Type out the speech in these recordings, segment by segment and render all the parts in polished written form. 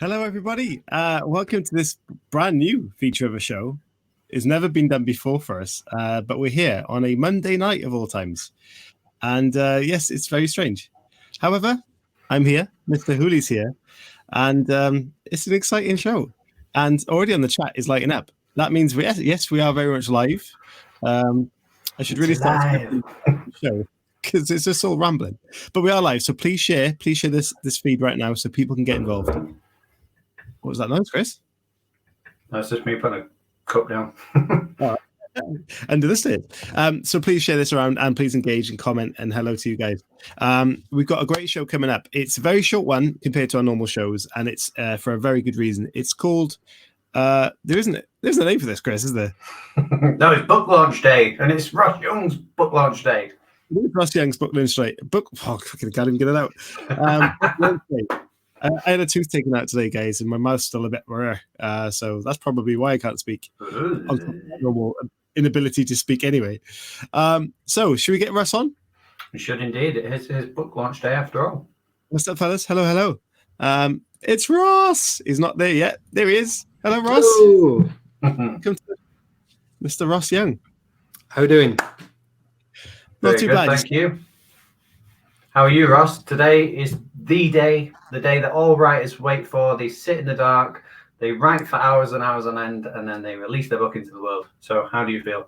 Hello, everybody. Welcome to this brand new feature of a show. It's never been done before for us, but we're here on a Monday night of all times. And yes, it's very strange. However, I'm here, Mr. Hooley's here, and it's an exciting show. And already on the chat is lighting up. That means we are very much live. I should really start the show because it's just all rambling. But we are live, so please share this feed right now so people can get involved. What was that noise, Chris? No, it's just me putting a cup down. Under the stairs. So please share this around and please engage and comment and hello to you guys. We've got a great show coming up. It's a very short one compared to our normal shows, and it's for a very good reason. It's called there's a name for this, Chris, is there? No, it's book launch day, and it's Ross Young's book launch day. Ross Young's book launch day. I can't even get it out. Book launch day. I had a tooth taken out today, guys, and my mouth's still a bit rare. So that's probably why I can't speak. Normal inability to speak anyway. So should we get Russ on? We should indeed. It's his book launch day after all. What's up, fellas? Hello. It's Ross. He's not there yet. There he is. Hello, Ross. Hello. Welcome to Mr. Ross Young. How are you doing? Not too bad. Thank you. How are you, Ross? Today is the day that all writers wait for. They sit in the dark, they write for hours and hours on end, and then they release their book into the world. So how do you feel?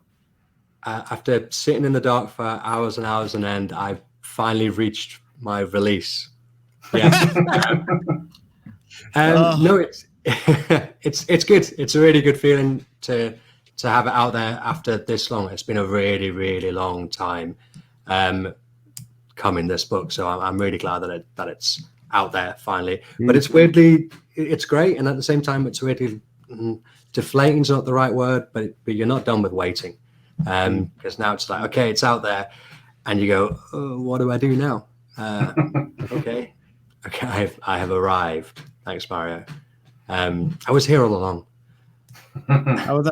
After sitting in the dark for hours and hours on end, I've finally reached my release. Yes. No, it's good. It's a really good feeling to have it out there after this long. It's been a really, really long time coming, this book. So I'm really glad that it's out there finally. But it's great, and at the same time it's weirdly deflating's not the right word, but you're not done with waiting, because now it's like, okay, it's out there, and you go, oh, what do I do now? Okay, I have arrived. Thanks, Mario. I was here all along. How are the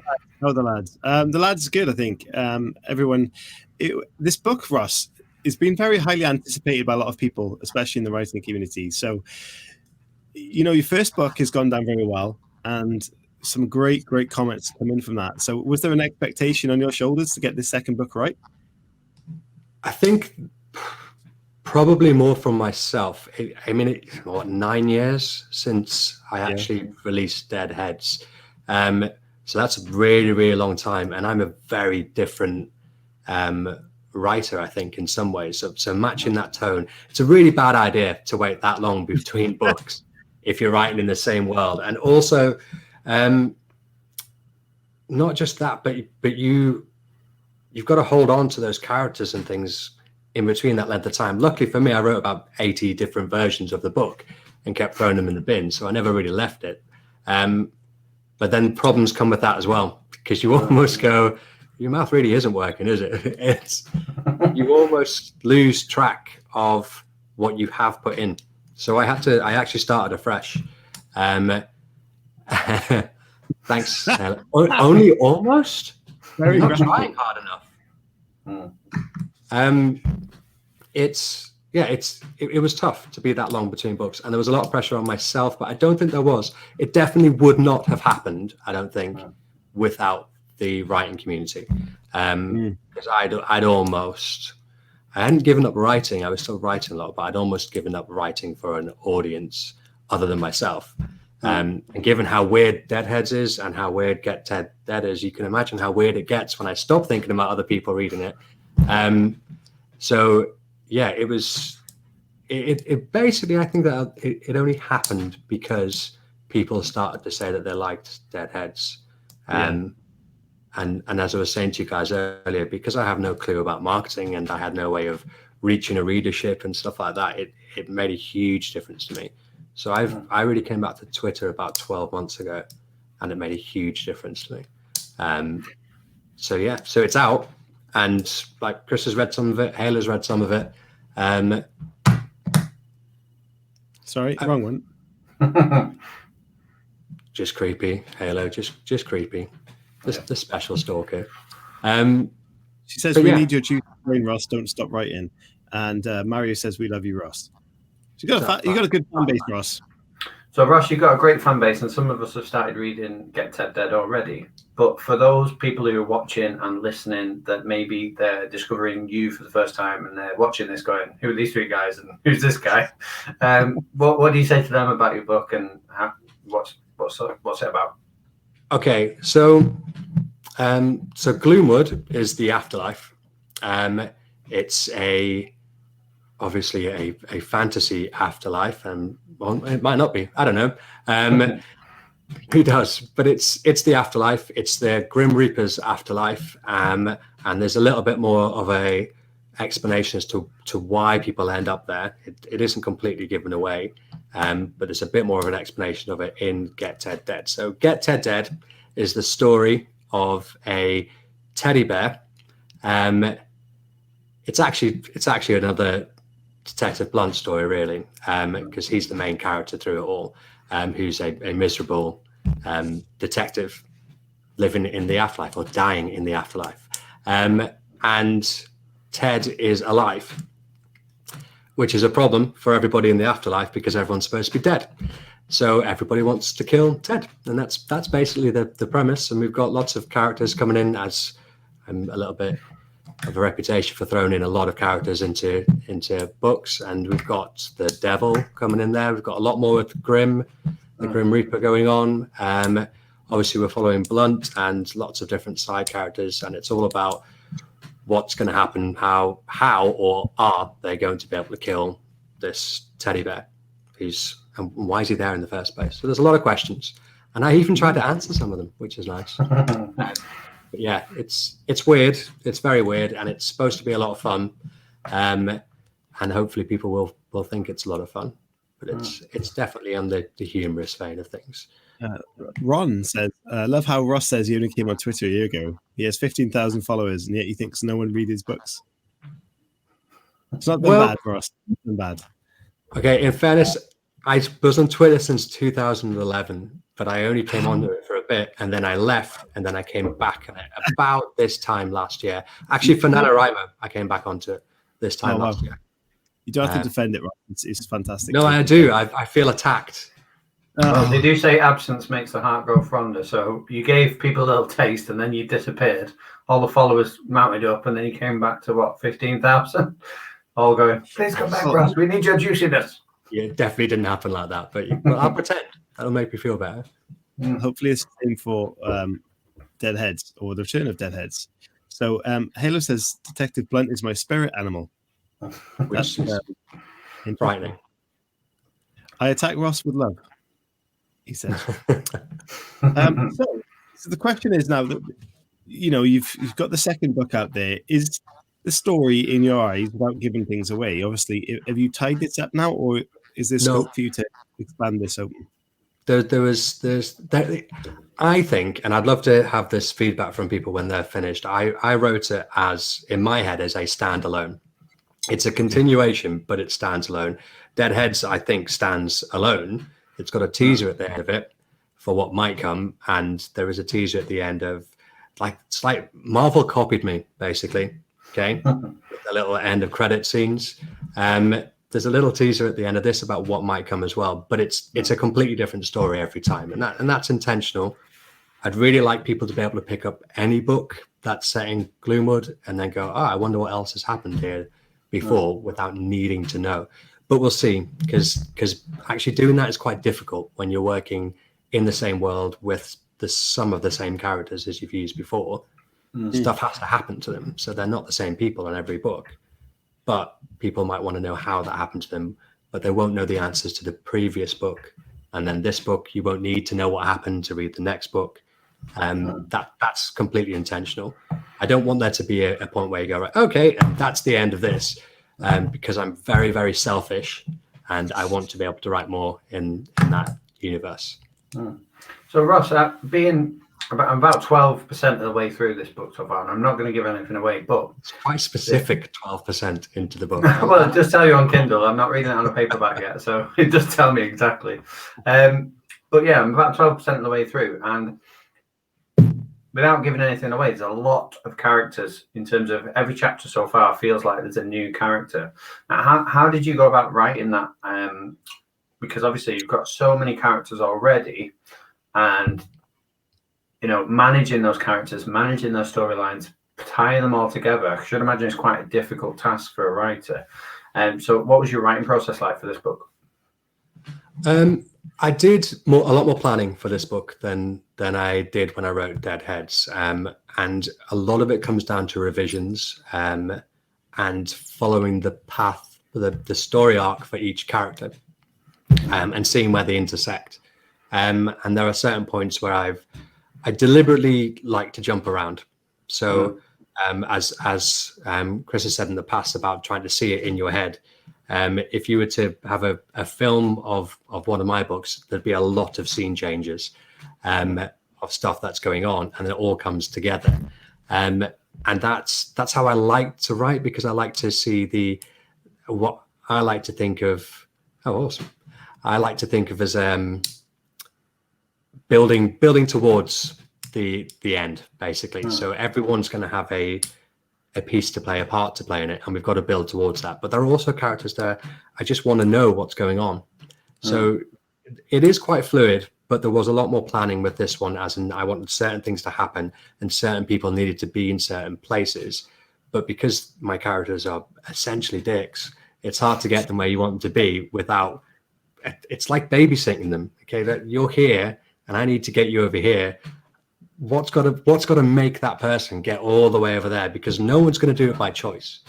lads? The lads are good, I think. This book, Ross, it's been very highly anticipated by a lot of people, especially in the writing community. So, your first book has gone down very well, and some great comments come in from that. So, was there an expectation on your shoulders to get this second book right? I think probably more from myself. 9 years since I actually released Dead Heads. So that's a really, really long time, and I'm a very different writer, I think, in some ways. So matching that tone, it's a really bad idea to wait that long between books if you're writing in the same world. And also, not just that, but you've got to hold on to those characters and things in between that length of time. Luckily for me, I wrote about 80 different versions of the book and kept throwing them in the bin, so I never really left it. But then problems come with that as well, because you almost go, your mouth really isn't working, is it? You almost lose track of what you have put in. So I actually started afresh. Thanks. Only almost? Very not trying hard enough. It was tough to be that long between books, and there was a lot of pressure on myself, but I don't think there was. It definitely would not have happened, I don't think, without the writing community. Because I hadn't given up writing. I was still writing a lot, but I'd almost given up writing for an audience other than myself. And given how weird Deadheads is and how weird Get Dead is, you can imagine how weird it gets when I stop thinking about other people reading it. So yeah, it basically, I think that it only happened because people started to say that they liked Deadheads. And as I was saying to you guys earlier, because I have no clue about marketing and I had no way of reaching a readership and stuff like that, it made a huge difference to me. So I really came back to Twitter about 12 months ago, and it made a huge difference to me. So it's out, and like Chris has read some of it, Hale has read some of it. Sorry, wrong one. Just creepy, Halo, just creepy. The special stalker. She says, we need your juice brain, Ross. Don't stop writing. And Mario says, we love you, Ross. So you got a good fan base, Ross. So, Ross, you've got a great fan base, and some of us have started reading Get Ted Dead already. But for those people who are watching and listening, that maybe they're discovering you for the first time and they're watching this going, who are these three guys and who's this guy? What do you say to them about your book and what's it about? Okay, so Gloomwood is the afterlife. It's obviously a fantasy afterlife, and well, it might not be. I don't know. Who does? But it's the afterlife. It's the Grim Reaper's afterlife, and there's a little bit more of a explanation as to why people end up there. It isn't completely given away, but there's a bit more of an explanation of it in Get Ted Dead. So Get Ted Dead is the story of a teddy bear. It's actually another Detective Blunt story, really, because he's the main character through it all, who's a miserable detective living in the afterlife or dying in the afterlife. And Ted is alive, which is a problem for everybody in the afterlife because everyone's supposed to be dead. So everybody wants to kill Ted, and that's basically the premise. And we've got lots of characters coming in, as I'm a little bit of a reputation for throwing in a lot of characters into books, and we've got the devil coming in there. We've got a lot more with the Grim Reaper going on. Obviously, we're following Blunt and lots of different side characters, and it's all about what's going to happen, how or are they going to be able to kill this teddy bear? And why is he there in the first place? So there's a lot of questions, and I even tried to answer some of them, which is nice. But yeah, it's weird. It's very weird, and it's supposed to be a lot of fun, and hopefully people will think it's a lot of fun. But it's definitely on the humorous vein of things. Ron says, I love how Ross says he only came on Twitter a year ago. He has 15,000 followers, and yet he thinks no one reads his books. It's not been bad, Ross. It's been bad. Okay, in fairness, I was on Twitter since 2011, but I only came onto it for a bit, and then I left, and then I came back on it about this time last year. Actually, for NaNoWriMo, I came back onto it this time last year. You don't have to defend it, Ross. It's fantastic. No, I do. I feel attacked. Well, they do say absence makes the heart grow fonder. So you gave people a little taste, and then you disappeared. All the followers mounted up, and then you came back to what, 15,000? All going, please come back, Ross. We need your juiciness. Yeah, it definitely didn't happen like that, but I'll pretend. That'll make me feel better. Hopefully, it's the same for Deadheads or the return of Deadheads. So Halo says Detective Blunt is my spirit animal. Which is frightening. I attack Ross with love, he says. So the question is now that you've got the second book out there. Is the story in your eyes, without giving things away, obviously, have you tied this up now, or is there scope for you to expand this open? I think, and I'd love to have this feedback from people when they're finished. I wrote it as, in my head, as a standalone. It's a continuation, but it stands alone. Deadheads, I think, stands alone. It's got a teaser at the end of it for what might come, and there is a teaser at the end of, it's like Marvel copied me, basically. Okay, a little end of credit scenes. There's a little teaser at the end of this about what might come as well, but it's a completely different story every time, and that's intentional. I'd really like people to be able to pick up any book that's set in Gloomwood and then go, I wonder what else has happened here before, without needing to know. But we'll see, because actually doing that is quite difficult when you're working in the same world with some of the same characters as you've used before. Stuff has to happen to them, so they're not the same people in every book, but people might want to know how that happened to them, but they won't know the answers to the previous book, and then this book you won't need to know what happened to read the next book. That's completely intentional. I don't want there to be a point where you go, right, okay, and that's the end of this, because I'm very, very selfish, and I want to be able to write more in that universe. So Ross, I'm about 12% of the way through this book so far, and I'm not going to give anything away, but it's quite specific. 12% into the book. Well, it does tell you on Kindle. I'm not reading it on a paperback yet, so it does tell me exactly. But yeah, I'm about 12% of the way through, and without giving anything away, there's a lot of characters. In terms of every chapter so far feels like there's a new character. Now, how did you go about writing that because obviously you've got so many characters already, and managing those characters, managing those storylines, tying them all together, I should imagine it's quite a difficult task for a writer. So what was your writing process like for this book? I did a lot more planning for this book than I did when I wrote Deadheads, and a lot of it comes down to revisions and following the path, the story arc for each character, and seeing where they intersect. And there are certain points where I deliberately like to jump around. So as Chris has said in the past about trying to see it in your head. If you were to have a film of one of my books, there'd be a lot of scene changes of stuff that's going on, and it all comes together. And that's how I like to write, because I like to see what I like to think of. Oh, awesome! I like to think of as building towards the end, basically. So everyone's going to have a piece to play, a part to play in it, and we've got to build towards that. But there are also characters there I just want to know what's going on. So it is quite fluid, but there was a lot more planning with this one, as in I wanted certain things to happen and certain people needed to be in certain places. But because my characters are essentially dicks, it's hard to get them where you want them to be without, it's like babysitting them. Okay, that you're here and I need to get you over here. What's got to make that person get all the way over there, because no one's going to do it by choice,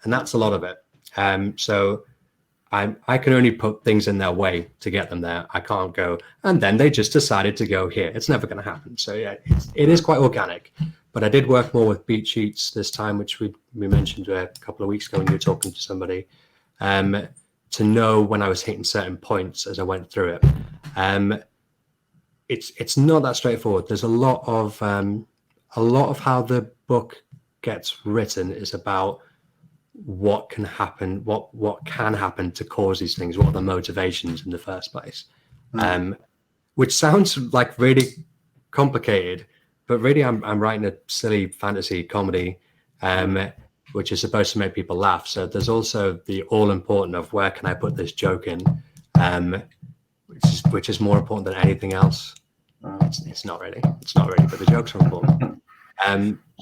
and that's a lot of it. So I can only put things in their way to get them there. I can't go and then they just decided to go here. It's never going to happen. So yeah, it is quite organic. But I did work more with beat sheets this time, which we mentioned a couple of weeks ago when you were talking to somebody, to know when I was hitting certain points as I went through it. It's not that straightforward. There's a lot of how the book gets written is about what can happen, what can happen to cause these things, what are the motivations in the first place, which sounds like really complicated, but really I'm writing a silly fantasy comedy, which is supposed to make people laugh. So there's also the all important of where can I put this joke in, which is more important than anything else. It's not really, but the jokes are important.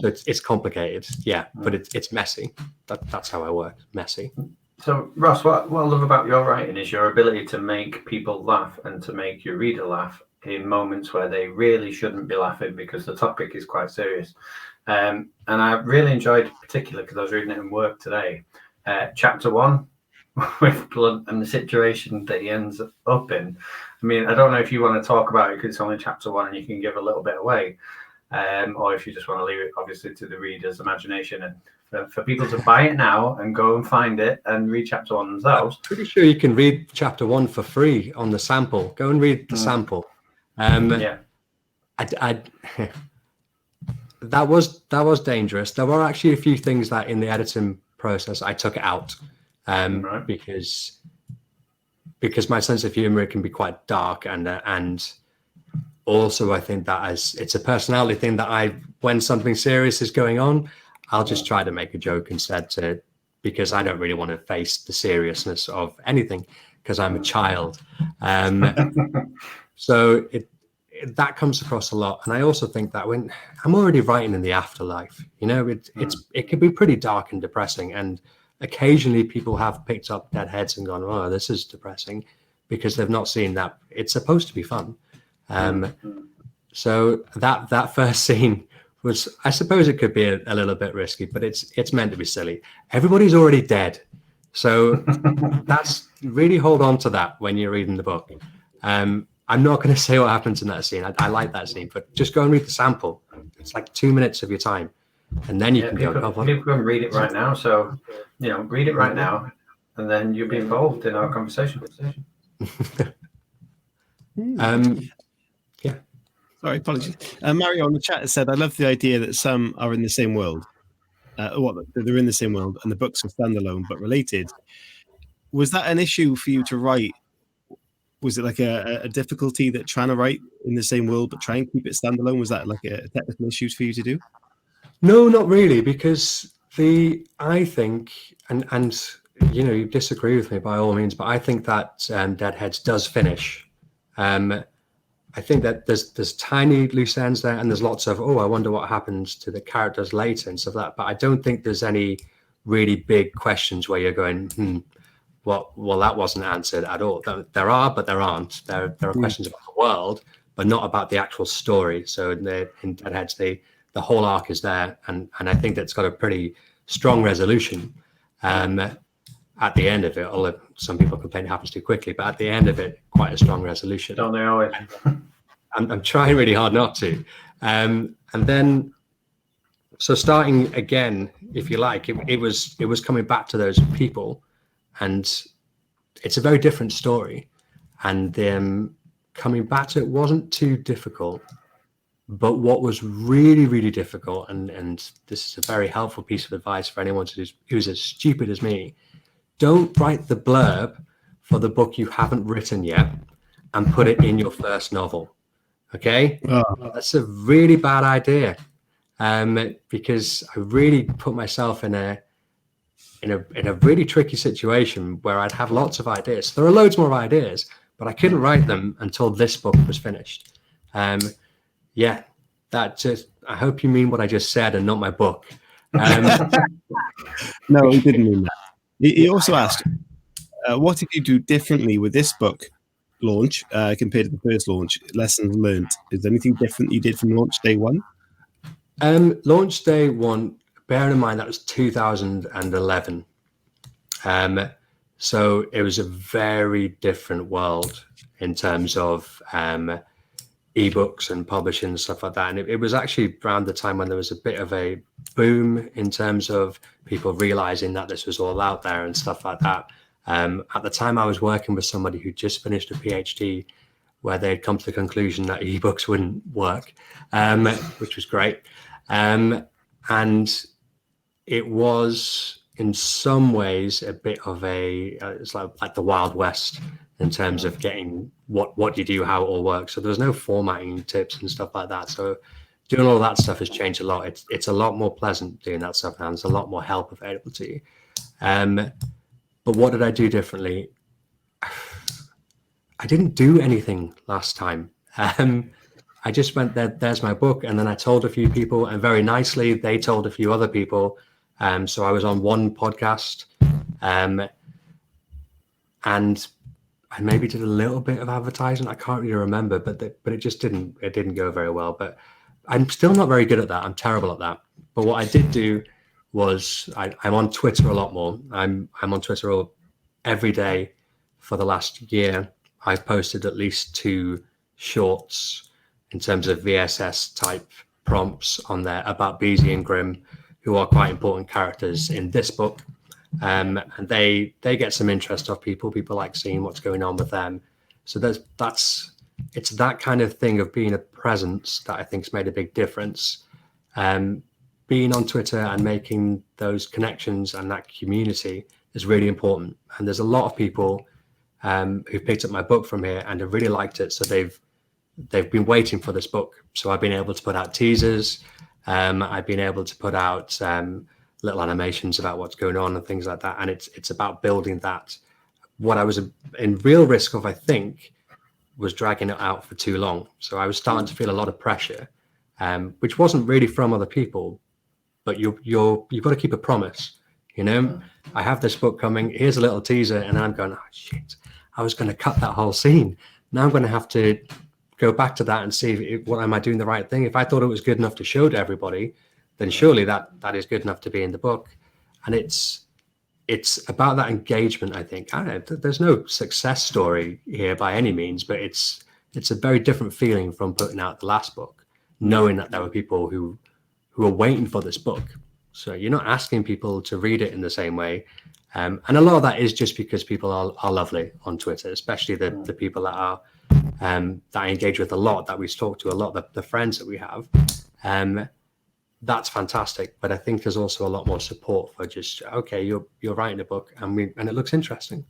So it's complicated, yeah, but it's messy. That's how I work, messy. So Ross, what I love about your writing is your ability to make people laugh and to make your reader laugh in moments where they really shouldn't be laughing, because the topic is quite serious. And I really enjoyed, particularly because I was reading it in work today, chapter 1 with Blunt and the situation that he ends up in. I mean, I don't know if you want to talk about it because it's only chapter 1 and you can give a little bit away, or if you just want to leave it obviously to the reader's imagination and for people to buy it now and go and find it and read chapter 1 themselves. I'm pretty sure you can read chapter 1 for free on the sample. Go and read the sample. Yeah. That was dangerous. There were actually a few things that in the editing process I took out, right. because my sense of humor can be quite dark, and also I think that it's a personality thing that when something serious is going on, I'll just try to make a joke instead, because I don't really want to face the seriousness of anything because I'm a child. So that comes across a lot. And I also think that when I'm already writing in the afterlife, it can be pretty dark and depressing. And occasionally people have picked up Deadheads and gone, oh, this is depressing, because they've not seen that it's supposed to be fun. So that first scene was, I suppose it could be a little bit risky, but it's meant to be silly. Everybody's already dead. So that's really, hold on to that when you're reading the book. I'm not going to say what happens in that scene. I like that scene, but just go and read the sample. It's like 2 minutes of your time, and then you can go. People can read it right now. So, read it right now, and then you'll be involved in our conversation. Yeah. Sorry, apologies. Mario on the chat has said, "I love the idea that some are in the same world. They're in the same world, and the books are standalone but related." Was that an issue for you to write? Was it like a difficulty that trying to write in the same world but try and keep it standalone? Was that like a technical issue for you to do? No, not really, because I think, and you disagree with me by all means, but I think that Deadheads does finish. I think that there's tiny loose ends there, and there's lots of, I wonder what happens to the characters later and stuff like that. But I don't think there's any really big questions where you're going, well, that wasn't answered at all. There are, but there aren't. There are questions about the world, but not about the actual story. So in Deadheads, the whole arc is there, and I think that's got a pretty strong resolution. At the end of it, although some people complain it happens too quickly, but at the end of it, quite a strong resolution. Don't they always? I'm trying really hard not to. And then, so starting again, if you like, it was coming back to those people, and it's a very different story. And coming back to it wasn't too difficult. But what was really, really difficult, and this is a very helpful piece of advice for anyone who's as stupid as me, don't write the blurb for the book you haven't written yet and put it in your first novel. Okay? That's a really bad idea, because I really put myself in a really tricky situation where I'd have lots of ideas. There are loads more ideas, but I couldn't write them until this book was finished. I hope you mean what I just said and not my book. No, he didn't mean that. He also asked, what did you do differently with this book launch compared to the first launch? Lessons learned. Is there anything different you did from launch day one? Launch day one, bear in mind that was 2011. So it was a very different world in terms of ebooks and publishing and stuff like that. And it was actually around the time when there was a bit of a boom in terms of people realizing that this was all out there and stuff like that. At the time I was working with somebody who just finished a PhD where they'd come to the conclusion that ebooks wouldn't work, which was great. And it was in some ways a bit of it's like the Wild West in terms of getting what you do, how it all works. So there's no formatting tips and stuff like that. So doing all that stuff has changed a lot. It's a lot more pleasant doing that stuff now. There's a lot more help available to you. But what did I do differently? I didn't do anything last time. I just went there's my book. And then I told a few people, and very nicely, they told a few other people. So I was on one podcast, and I maybe did a little bit of advertising. I can't really remember, but it just didn't go very well. But I'm still not very good at that. I'm terrible at that. But what I did do was I'm on Twitter a lot more. I'm on Twitter every day for the last year. I've posted at least 2 shorts in terms of VSS type prompts on there about Beezy and Grimm, who are quite important characters in this book. And they get some interest of people like seeing what's going on with them. So it's that kind of thing of being a presence that I think's made a big difference. Being on Twitter and making those connections and that community is really important. And there's a lot of people who've picked up my book from here and have really liked it. So they've been waiting for this book. So I've been able to put out teasers. I've been able to put out little animations about what's going on and things like that. And it's about building that. What I was in real risk of, I think, was dragging it out for too long. So I was starting to feel a lot of pressure, which wasn't really from other people, but you've got to keep a promise. I have this book coming. Here's a little teaser, and I'm going, oh shit! I was going to cut that whole scene. Now I'm going to have to go back to that and see what am I doing the right thing. If I thought it was good enough to show to everybody, then surely that is good enough to be in the book. And it's about that engagement, I think. I don't know, there's no success story here by any means, but it's a very different feeling from putting out the last book, knowing that there were people who are waiting for this book. So you're not asking people to read it in the same way. And a lot of that is just because people are lovely on Twitter, especially the people that are that I engage with a lot, that we talk to a lot, the friends that we have. That's fantastic, but I think there's also a lot more support for just, okay, you're writing a book and it looks interesting.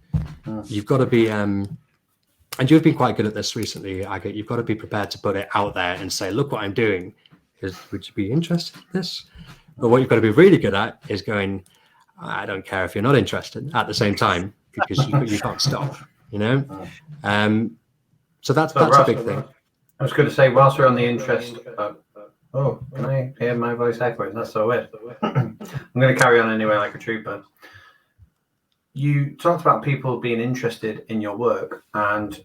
You've got to be and you've been quite good at this recently, Agate. You've got to be prepared to put it out there and say, look what I'm doing. Would you be interested in this? But what you've got to be really good at is going, I don't care if you're not interested at the same time, because you can't stop, you know. So that's Ross, a big thing. I was going to say, whilst we're on the interest, oh, can I hear my voice echoing? That's so weird. I'm going to carry on anyway, like a trooper. You talked about people being interested in your work, and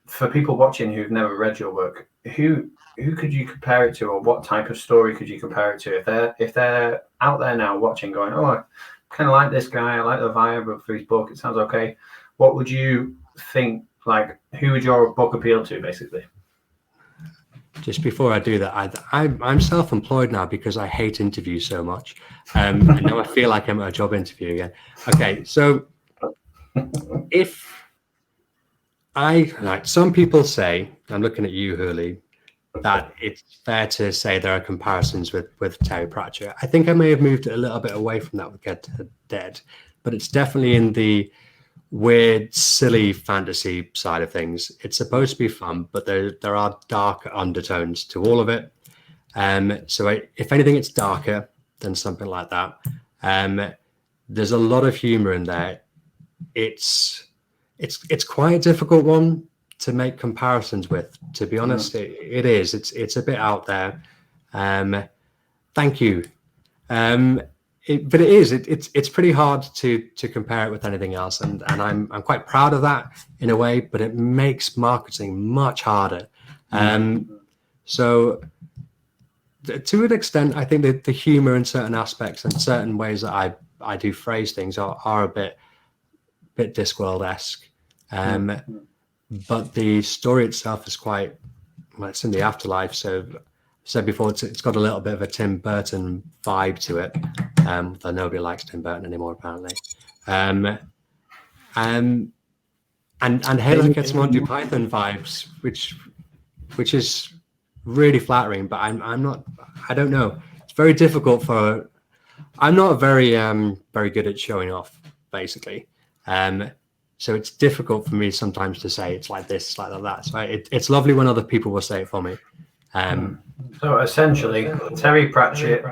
for people watching who've never read your work, who could you compare it to, or what type of story could you compare it to? If they're out there now watching, going, oh, I kind of like this guy, I like the vibe of his book, it sounds okay. What would you think? Like, who would your book appeal to, basically? Just before I do that, I'm self-employed now because I hate interviews so much. And now I feel like I'm at a job interview again. Okay, so if some people say, I'm looking at you, Hurley, that it's fair to say there are comparisons with Terry Pratchett. I think I may have moved it a little bit away from that with Get Dead, but it's definitely in the weird, silly fantasy side of things. It's supposed to be fun, but there are dark undertones to all of it. So if anything, it's darker than something like that. There's a lot of humor in there. It's quite a difficult one to make comparisons with, to be honest. It is. It's a bit out there. Thank you. But it is. It's pretty hard to compare it with anything else, and I'm quite proud of that in a way. But it makes marketing much harder. So to an extent, I think that the humor in certain aspects and certain ways that I do phrase things are a bit Discworld-esque. But the story itself is quite, well, it's in the afterlife. So I said before, it's got a little bit of a Tim Burton vibe to it. Though nobody likes Tim Burton anymore, apparently. And Halo gets Monty Python vibes, which is really flattering. But I don't know. It's very difficult I'm not very good at showing off, basically. So it's difficult for me sometimes to say it's like this, it's like that. So it's lovely when other people will say it for me. So essentially, Terry Pratchett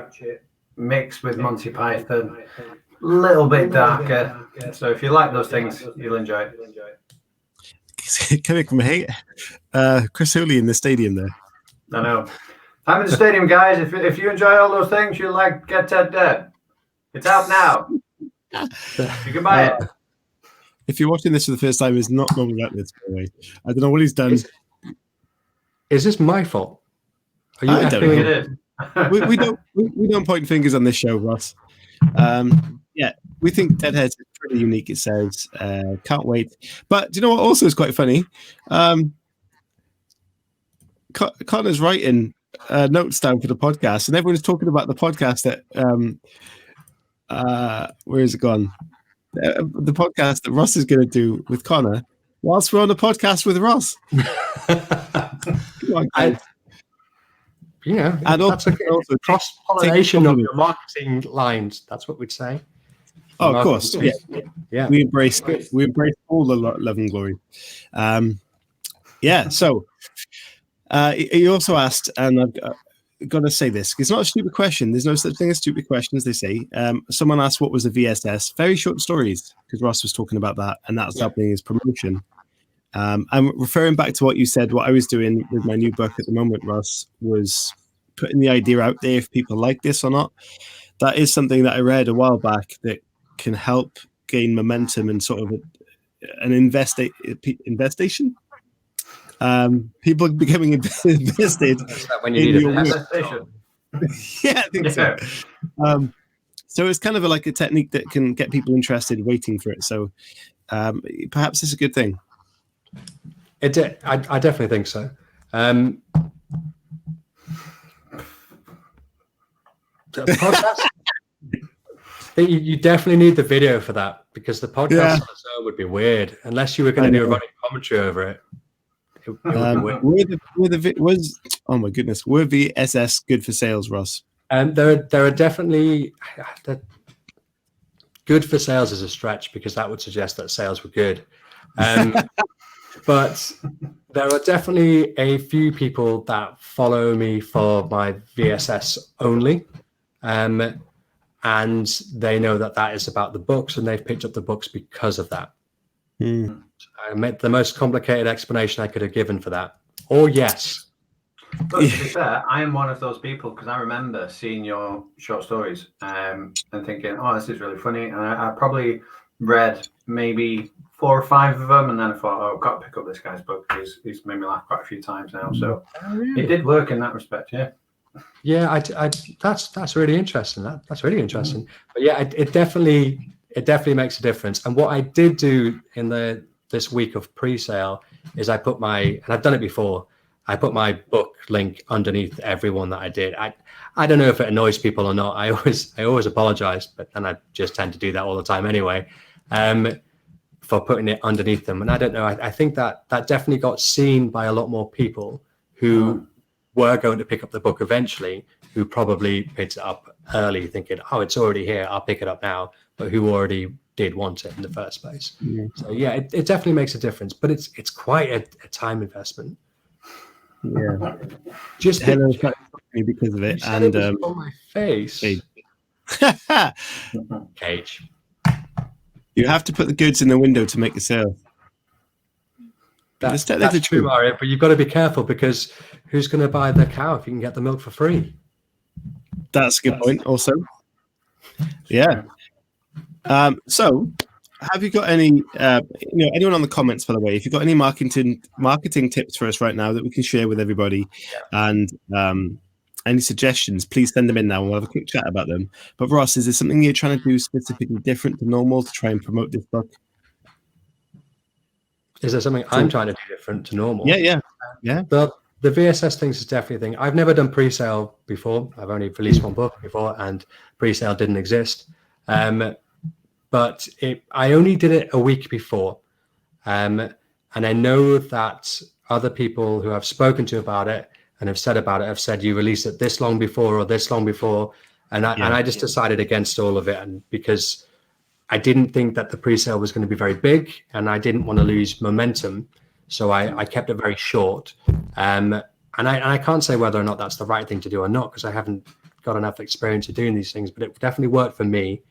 mixed with Monty Python, a little bit darker. So if you like those things, you'll enjoy it. Coming from Chris Hooley in the stadium there. I know. I'm in the stadium, guys. If you enjoy all those things, you'll like Get Dead. It's out now. You can buy it. If you're watching this for the first time, it's not normally like this, by the way. I don't know what he's done. Is this my fault? Are you I don't think know. it is. we don't point fingers on this show, Ross. Yeah, we think Deadhead's pretty unique, it says. Can't wait. But do you know what also is quite funny? Connor's writing notes down for the podcast, and everyone's talking about the podcast that where is it gone? The podcast that Ross is going to do with Connor whilst we're on the podcast with Ross. Come on, guys. And also cross-pollination of your marketing lines. That's what we'd say. Oh, of course. Yeah. We embrace all the love and glory. So you also asked, and I've got to say this, it's not a stupid question. There's no such thing as stupid questions, they say. Someone asked what was a VSS. Very short stories, because Ross was talking about that, and that's helping his promotion. I'm referring back to what you said. What I was doing with my new book at the moment, Ross, was putting the idea out there if people like this or not. That is something that I read a while back that can help gain momentum and sort of an investation. People becoming invested when you need your a work. Yeah, I think so. So it's kind of like a technique that can get people interested, waiting for it. So perhaps it's a good thing. I definitely think so. Podcast. You definitely need the video for that, because the podcast on its own would be weird unless you were going to do a running commentary over it. Oh my goodness, were VSS good for sales, Ross? There are definitely good for sales is a stretch, because that would suggest that sales were good. But there are definitely a few people that follow me for my VSS only. and they know that that is about the books, and they've picked up the books because of that. I made the most complicated explanation I could have given for that. Or yes. But to be fair, I am one of those people, because I remember seeing your short stories and thinking, oh, this is really funny. And I probably read maybe 4 or 5 of them, and then I thought, oh, I've got to pick up this guy's book. He's made me laugh quite a few times now. So it did work in that respect, yeah. Yeah, that's really interesting. That's really interesting. But yeah, it definitely makes a difference. And what I did do in this week of pre-sale is I put and I've done it before, I put my book link underneath every one that I did. I don't know if it annoys people or not. I always apologize, but then I just tend to do that all the time anyway, for putting it underneath them. And I don't know, I think that definitely got seen by a lot more people who were going to pick up the book eventually, who probably picked it up early thinking, oh, it's already here, I'll pick it up now, but who already did want it in the first place. So yeah, it definitely makes a difference, but it's quite a time investment. Yeah, just Hello because of it, and it on my face. Cage. You have to put the goods in the window to make a sale. That's true, Mario, but you've got to be careful, because who's going to buy the cow if you can get the milk for free? That's a good point. Also, yeah. So, have you got any? Anyone on the comments, by the way, if you've got any marketing tips for us right now that we can share with everybody, and any suggestions, please send them in now, and we'll have a quick chat about them. But Ross, is there something you're trying to do specifically different to normal to try and promote this book? Is there something I'm trying to do different to normal? Yeah. The VSS things is definitely a thing. I've never done pre-sale before. I've only released one book before, and pre-sale didn't exist. But I only did it a week before. And I know that other people who I've spoken to about it and have said about it have said you released it this long before or this long before. And I just decided against all of it, and because I didn't think that the pre-sale was going to be very big, and I didn't want to lose momentum. So I kept it very short. And I can't say whether or not that's the right thing to do or not, because I haven't got enough experience of doing these things, but it definitely worked for me.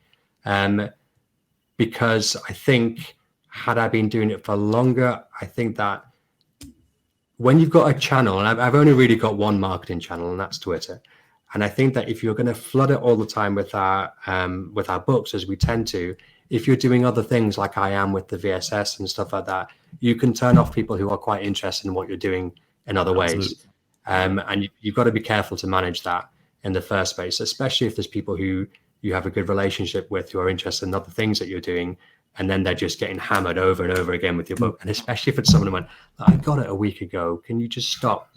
Because I think had I been doing it for longer, I think that when you've got a channel, and I've only really got one marketing channel, and that's Twitter. And I think that if you're going to flood it all the time with our books, as we tend to, if you're doing other things like I am with the VSS and stuff like that, you can turn off people who are quite interested in what you're doing in other ways. And you've got to be careful to manage that in the first place, especially if there's people who you have a good relationship with who are interested in other things that you're doing, and then they're just getting hammered over and over again with your book. And especially if it's someone who went, I got it a week ago, can you just stop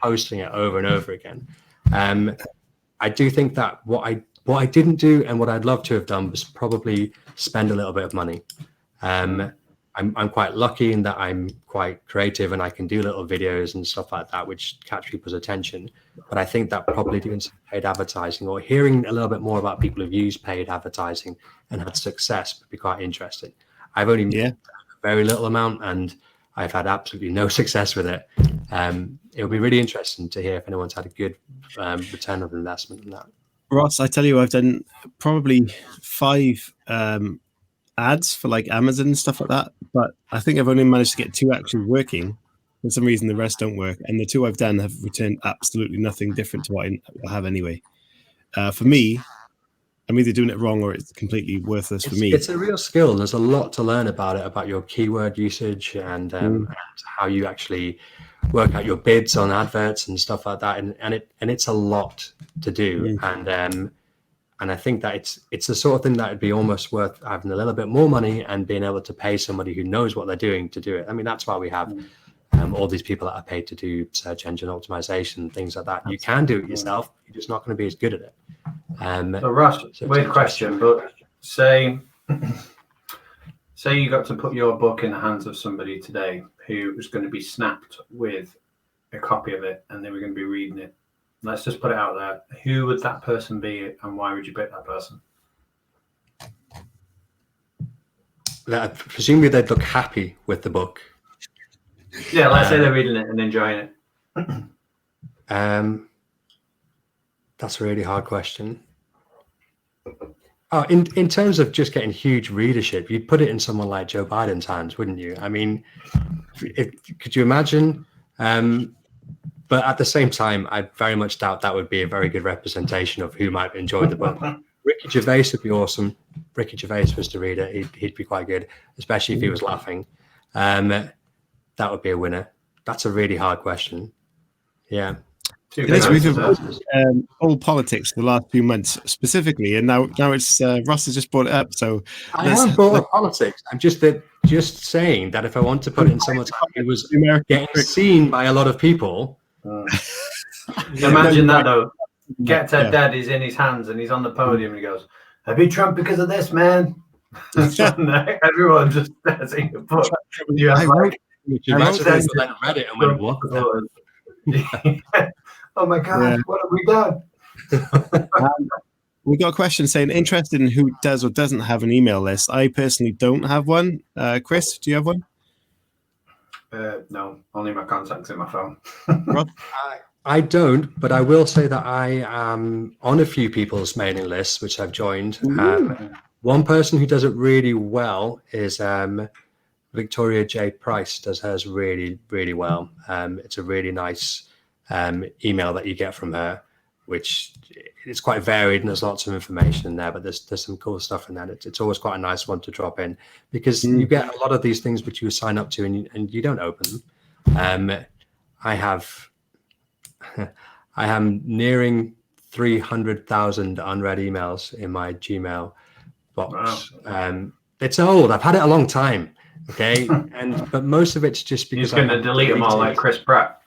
posting it over and over again? I do think that what I didn't do and what I'd love to have done was probably spend a little bit of money. I'm quite lucky in that I'm quite creative and I can do little videos and stuff like that, which catch people's attention. But I think that probably doing some paid advertising or hearing a little bit more about people who've used paid advertising and had success would be quite interesting. I've only a very little amount, and I've had absolutely no success with it. It would be really interesting to hear if anyone's had a good return of investment in that. Ross, I tell you, I've done probably 5 ads for like Amazon and stuff like that, but I think I've only managed to get 2 actually working. For some reason, the rest don't work, and the 2 I've done have returned absolutely nothing different to what I have anyway. For me, I'm either doing it wrong or it's completely worthless for me. It's a real skill. There's a lot to learn about it, about your keyword usage and how you actually work out your bids on adverts and stuff like that. And it's a lot to do. And I think that it's the sort of thing that would be almost worth having a little bit more money and being able to pay somebody who knows what they're doing to do it. I mean, that's why we have all these people that are paid to do search engine optimization, things like that. You can do it yourself. You're just not going to be as good at it. So Ross, weird question, but say you got to put your book in the hands of somebody today who was going to be snapped with a copy of it and they were going to be reading it. Let's just put it out there. Who would that person be, and why would you pick that person? Presumably they'd look happy with the book. Yeah, let's say they're reading it and enjoying it. That's a really hard question. Oh, in terms of just getting huge readership, you'd put it in someone like Joe Biden's hands, wouldn't you? I mean, could you imagine? But at the same time, I very much doubt that would be a very good representation of who might enjoy the book. Ricky Gervais would be awesome. Ricky Gervais was the reader. He'd be quite good, especially if he was laughing. That would be a winner. That's a really hard question. Yeah. We've avoided all politics the last few months specifically, and now it's Ross has just brought it up. So I haven't brought up politics. I'm just saying that if I want to put it in someone's hand, it was getting seen by a lot of people. Imagine that though. Get Ted Dead is in his hands and he's on the podium and he goes, "I beat Trump because of this, man." Everyone just stares at your book. You have like, read it and went, "What?" Oh my God, what have we done? We got a question saying, interested in who does or doesn't have an email list. I personally don't have one. Chris, do you have one? No, only my contacts in my phone. I don't, but I will say that I am on a few people's mailing lists, which I've joined. One person who does it really well is Victoria J. Price does hers really, really well. It's a really nice email that you get from her, which it's quite varied and there's lots of information in there, but there's some cool stuff in there. It's always quite a nice one to drop in because you get a lot of these things which you sign up to and you don't open them. I am nearing 300,000 unread emails in my Gmail box. Wow. It's old. I've had it a long time. Okay, but most of it's just because you're going to delete them all like Chris Pratt.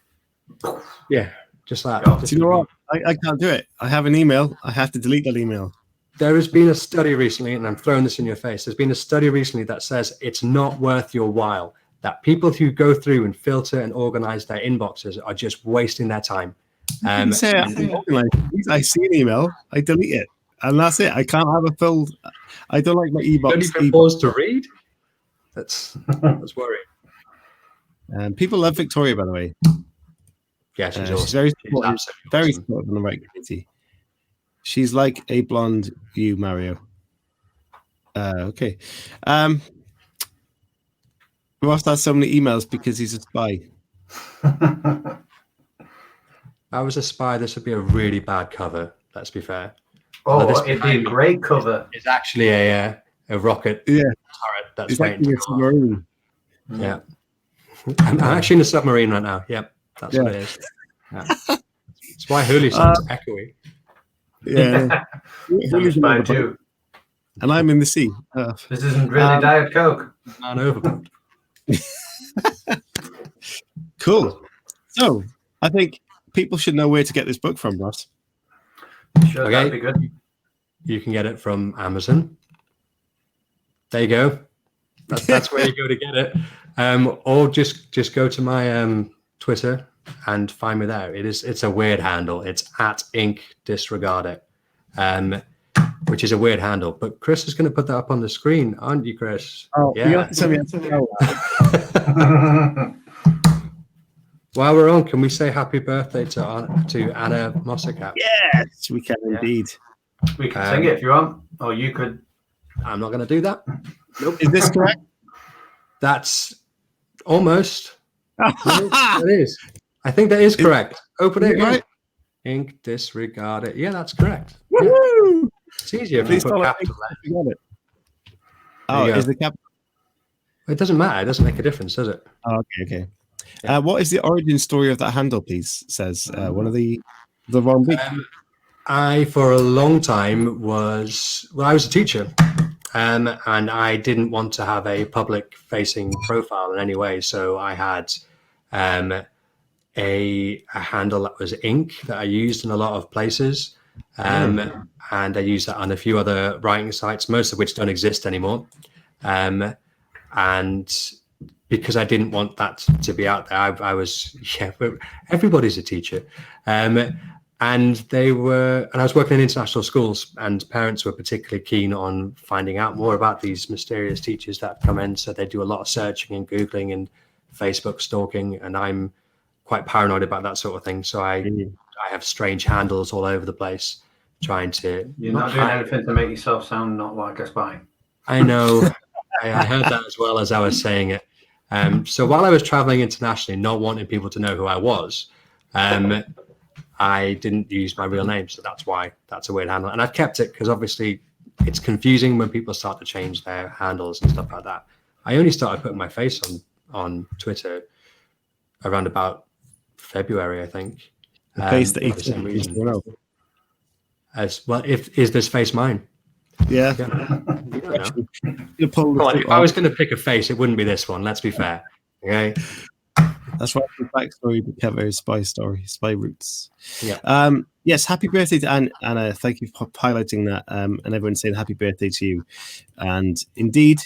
Yeah, just that. Do you know what? I can't do it. I have an email. I have to delete that email. There has been a study recently, and I'm throwing this in your face. There's been a study recently that says it's not worth your while. That people who go through and filter and organize their inboxes are just wasting their time. I see an email, I delete it, and that's it. I can't have a full. I don't like my e-box. Don't even pause to read. That's worrying. People love Victoria, by the way. Yeah, she's awesome. She's very supportive on the right community. She's like a blonde you, Mario. Okay. Ross has so many emails because he's a spy. If I was a spy, this would be a really bad cover. Let's be fair. Oh, it'd be a great cover. It's actually a rocket turret that's waiting to go off. Yeah. I'm actually in a submarine right now. Yep, that's what it is. Yeah. That's why Huli sounds echoey. Yeah. I'm spy too. And I'm in the sea. This isn't really Diet Coke. Man overboard. Cool. So, I think people should know where to get this book from, Ross. Sure, that'd be good. You can get it from Amazon. There you go. That's where you go to get it. Or just go to my Twitter and find me there. It's a weird handle. It's @InkDisregardIt, which is a weird handle. But Chris is going to put that up on the screen, aren't you, Chris? Oh, yeah. You have to tell me. While we're on, can we say happy birthday to Anna Mossacat? Yes, we can indeed. We can sing it if you want, or you could. I'm not going to do that. Nope. Is this correct? That's almost. It is. I think that is correct. Open it. Right? Ink, disregard it. Yeah, that's correct. Yeah. It's easier if you put capital letters. Oh, is the capital? It doesn't matter. It doesn't make a difference, does it? Oh, okay. Yeah. What is the origin story of that handle, please? Says one of the wrong week. I, for a long time, I was a teacher, and I didn't want to have a public-facing profile in any way. So I had a handle that was ink that I used in a lot of places, and I used that on a few other writing sites, most of which don't exist anymore. And because I didn't want that to be out there, I was everybody's a teacher. And I was working in international schools, and parents were particularly keen on finding out more about these mysterious teachers that come in. So they do a lot of searching and Googling and Facebook stalking, and I'm quite paranoid about that sort of thing. So I have strange handles all over the place trying to. You're not doing anything to make yourself sound not like a spy. I know. I heard that as well as I was saying it. So while I was traveling internationally, not wanting people to know who I was, I didn't use my real name. So that's why that's a weird handle. And I've kept it because obviously it's confusing when people start to change their handles and stuff like that. I only started putting my face on Twitter around about February, I think. The face that for the same eats reason. As well, is this face mine? Yeah. You don't know. Come on, if I was going to pick a face, it wouldn't be this one. Let's be fair. Okay. That's right. The backstory to Kevin's spy roots. Yeah. Yes. Happy birthday to Anna. Thank you for highlighting that. And everyone saying happy birthday to you. And indeed,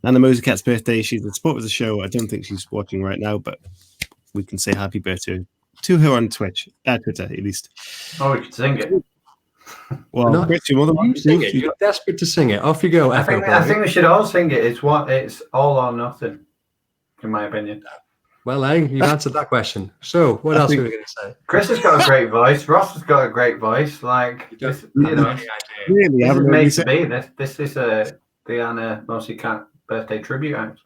Anna Mosercat's birthday. She's the support of the show. I don't think she's watching right now, but we can say happy birthday to her on Twitter at least. Oh, we could sing it. Well, Chris, you're more than welcome. Sing it. You're desperate to sing it. Off you go. I think we should all sing it. It's all or nothing, in my opinion. Well, you've answered that question. So, what else are we going to say? Chris has got a great voice. Ross has got a great voice. Like, this, really, this is made to be. This is the Anna Mosercat birthday tribute act.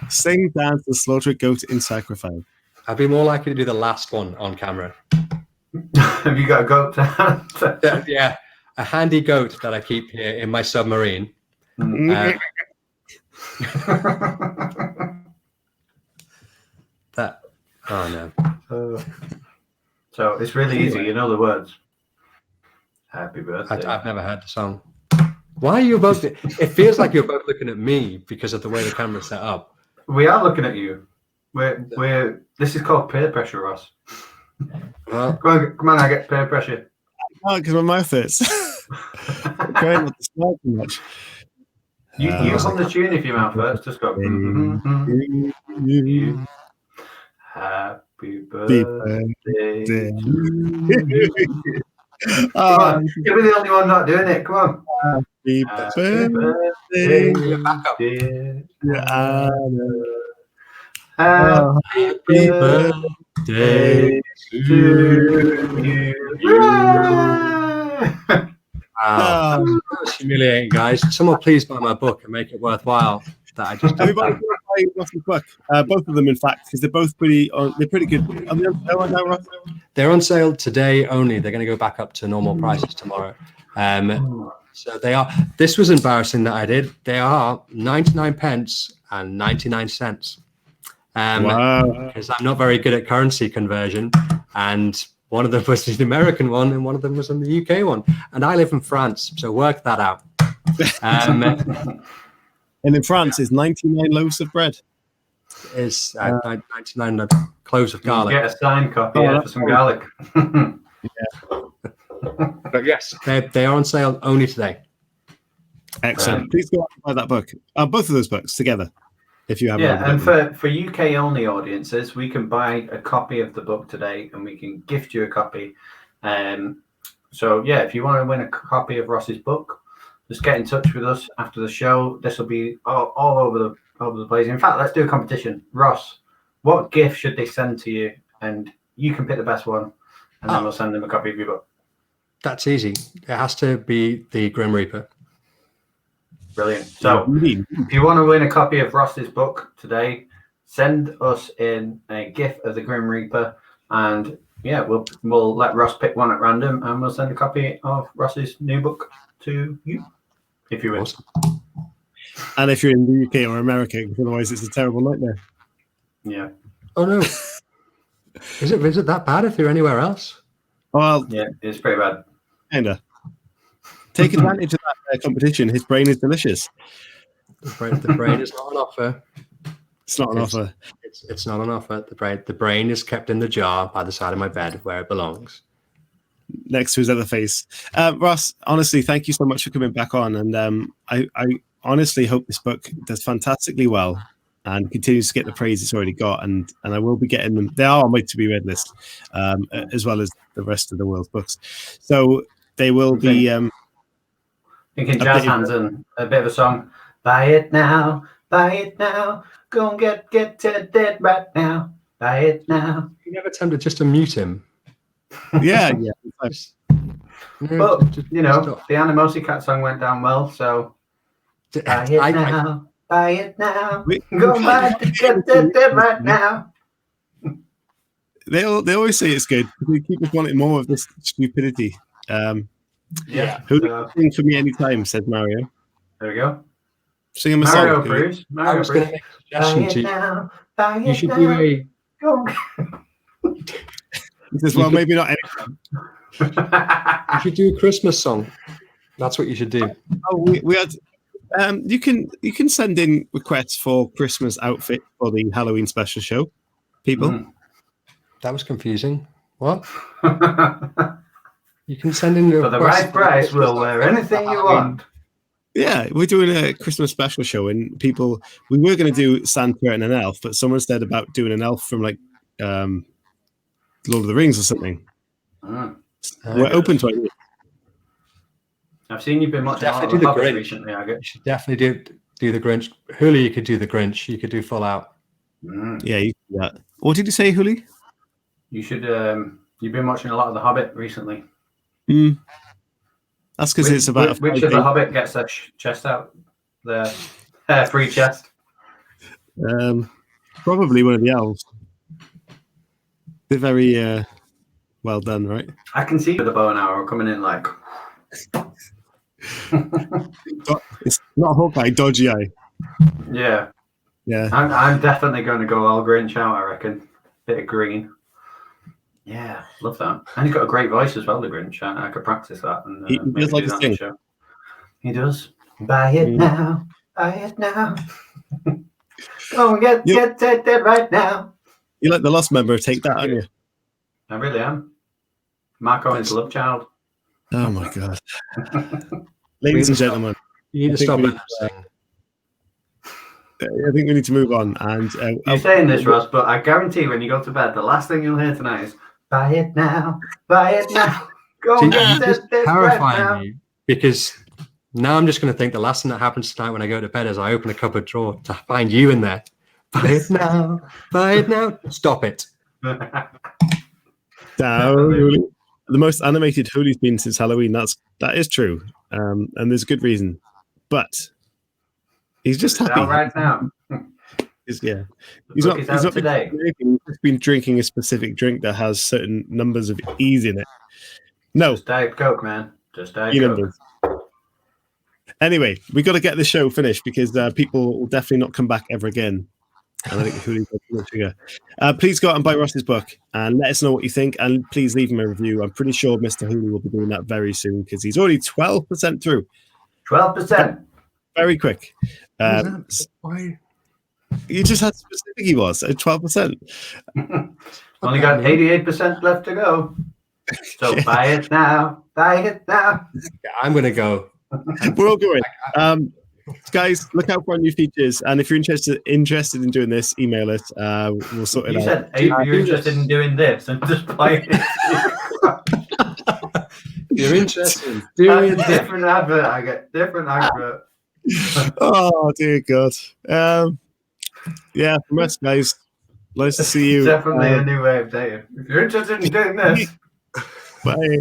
Sing, dance, the slaughtered goat in sacrifice. I'd be more likely to do the last one on camera. Have you got a goat to hand? Yeah, a handy goat that I keep here in my submarine. That. Oh no. So it's really easy. You know the words. Happy birthday. I've never heard the song. Why are you both? It feels like you're both looking at me because of the way the camera's set up. We are looking at you. We're. This is called peer pressure, Ross. Well, come on, I get peer pressure. Oh, because my mouth hurts. I'm trying not to smile too much. You hum the tune if your mouth hurts. Just go. Happy birthday to you. Come on, you'll be the only one not doing it. Come on. Happy birthday to Anna. happy birthday to you. Wow. That was humiliating, guys. Someone please buy my book and make it worthwhile. That I just everybody buy Ross's book. Both of them, in fact, because they're both pretty. They're pretty good. Are they on sale now, Ross? They're on sale today only. They're going to go back up to normal prices tomorrow. So they are. This was embarrassing that I did. They are 99 pence and 99 cents. Wow. Because I'm not very good at currency conversion, and one of them was the American one, and one of them was in the UK one, and I live in France, so work that out. And in France, is 99 loaves of bread. Is 99 cloves of garlic. Get a signed copy for some garlic. But yes, they are on sale only today. Excellent. Please go out and buy that book. Both of those books together, if you have. Yeah, and for UK only audiences, we can buy a copy of the book today, and we can gift you a copy. So yeah, if you want to win a copy of Ross's book, just get in touch with us after the show. This will be all over the place. In fact, let's do a competition. Ross, what gift should they send to you? And you can pick the best one, and then we'll send them a copy of your book. That's easy. It has to be the Grim Reaper. Brilliant. So if you want to win a copy of Ross's book today, send us in a GIF of the Grim Reaper, and yeah, we'll let Ross pick one at random, and we'll send a copy of Ross's new book to you if you wish. Awesome. And if you're in the UK or America, because otherwise it's a terrible nightmare. Yeah. Oh no. Is it that bad if you're anywhere else? Well, yeah, it's pretty bad. Kinda. Take advantage of that competition. His brain is delicious. The brain is not on offer. It's not on offer. It's not on offer. The brain is kept in the jar by the side of my bed where it belongs. Next to his other face. Ross, honestly, thank you so much for coming back on. And I honestly hope this book does fantastically well and continues to get the praise it's already got. And I will be getting them. They are on my to-be read list, as well as the rest of the world's books. So they will be... Thinking jazz hands and a bit of a song. Buy it now, go and get to dead right now. Buy it now. You never tempted just to mute him. Yeah. But you know, the Animosi Cat song went down well, so buy it now, buy it now, go buy it, get it right now. They always say it's good. They keep us wanting more of this stupidity. Yeah. Who can sing for me anytime? Says Mario. There we go. Sing him a Mario song. Bruce. I was going to make a suggestion to you. You should do a. He says, well, maybe not anytime. You should do a Christmas song. That's what you should do. Oh, we had. You can send in requests for Christmas outfit for the Halloween special show. People. That was confusing. What? You can send in for the right price. We'll wear anything you want. Yeah, we're doing a Christmas special show, and we were going to do Santa and an elf, but someone said about doing an elf from like Lord of the Rings or something. We're open to it. I've seen you've been watching a lot of the Hobbit recently. You should definitely do the Grinch. Huli, you could do the Grinch. You could do Full Out. Yeah, you could do that. What did you say, Huli? You should. You've been watching a lot of the Hobbit recently. That's because it's about which of the Hobbit gets their chest out? The free chest. Probably one of the elves. They're very well done, right? I can see the bow and arrow coming in like. It's not Hawkeye, Dodgy Eye. Yeah. Yeah. I'm definitely going to go all Grinch out, I reckon. Bit of green. Yeah, love that. And he's got a great voice as well, the Grinch. I could practice that. And, he does like to sing. He does. Buy it now. Buy it now. Go and get it right now. You like the Lost member, take that, aren't you? I really am. Mark Owen's love child. Oh my God. Ladies and gentlemen. You need to stop it. I think we need to move on. And you're saying this, Ross, but I guarantee when you go to bed, the last thing you'll hear tonight is buy it now, buy it now. Go get it right now. Me because now I'm just going to think the last thing that happens tonight when I go to bed is I open a cupboard drawer to find you in there. Buy it now, buy it now. Stop it. The most animated Huli's been since Halloween. That is true, and there's a good reason. But he's just happy right now. He's not today. He's just been drinking a specific drink that has certain numbers of E's in it. No, just Diet Coke, man. Just Diet Coke. Numbers. Anyway, we got to get the show finished because people will definitely not come back ever again. And I think Huli's got too much sugar. Please go out and buy Ross's book and let us know what you think. And please leave him a review. I'm pretty sure Mr. Huli will be doing that very soon because he's already 12% through. 12%. Very quick. Why? You just had specific he was at 12%. Only got 88% left to go. So buy it now. Buy it now. I'm going to go. We're all going. Guys, look out for our new features. And if you're interested in doing this, email us. We'll sort it out. You said if you're interested in doing this and just playing it. You're interested in doing different advert. I get different advert. Oh, dear God. Yeah, from us, guys. Nice to see you. Definitely a new way of dating. If you're interested in doing this. Bye.